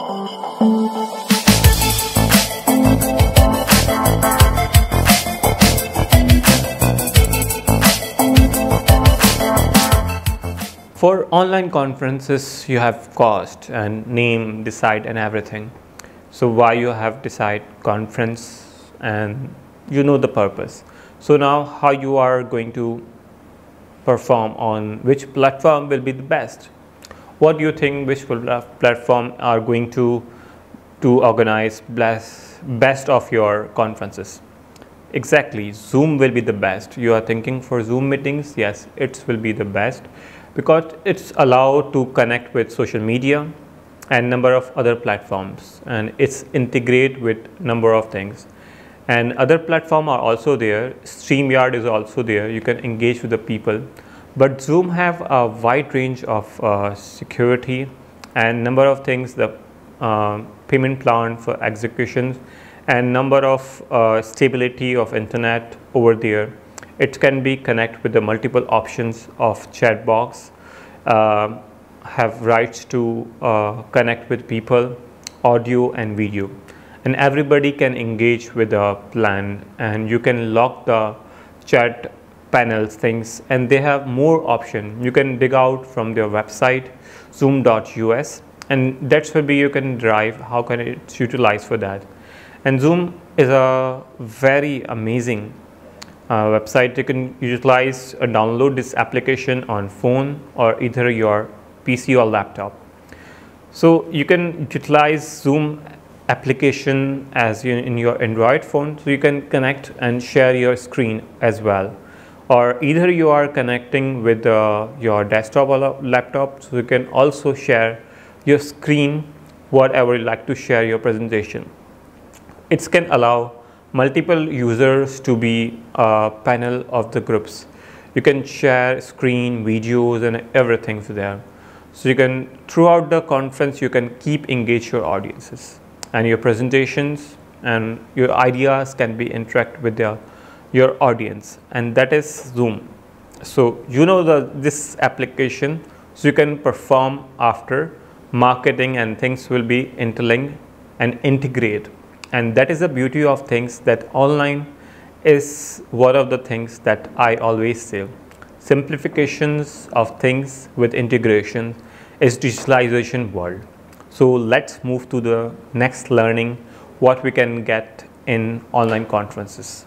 For online conferences, you have cost and name, decide and everything. So why you have decide conference, and you know the purpose. So now how you are going to perform on which platform will be the best? What do you think which platform are going to organize best of your conferences? Exactly, Zoom will be the best. You are thinking for Zoom meetings, yes, it will be the best, because it's allowed to connect with social media and number of other platforms, and it's integrate with number of things. And other platforms are also there. StreamYard is also there. You can engage with the people. But Zoom have a wide range of security and number of things, the payment plan for executions and number of stability of internet over there. It can be connect with the multiple options of chat box, have rights to connect with people, audio and video, and everybody can engage with the plan, and you can lock the chat panels things, and they have more option. You can dig out from their website zoom.us, and that's where you can derive how can it utilize for that. And Zoom is a very amazing website. You can utilize or download this application on phone or either your PC or laptop. So you can utilize Zoom application as in your Android phone, so you can connect and share your screen as well, or either you are connecting with your desktop or laptop, so you can also share your screen whatever you like to share your presentation. It can allow multiple users to be a panel of the groups. You can share screen, videos and everything there. So you can, throughout the conference, you can keep engage your audiences, and your presentations and your ideas can be interact with your audience, and that is Zoom. So you know this application, so you can perform after marketing, and things will be interlinked and integrate. And that is the beauty of things, that online is one of the things that I always say. Simplifications of things with integration is digitalization world. So let's move to the next learning, what we can get in online conferences.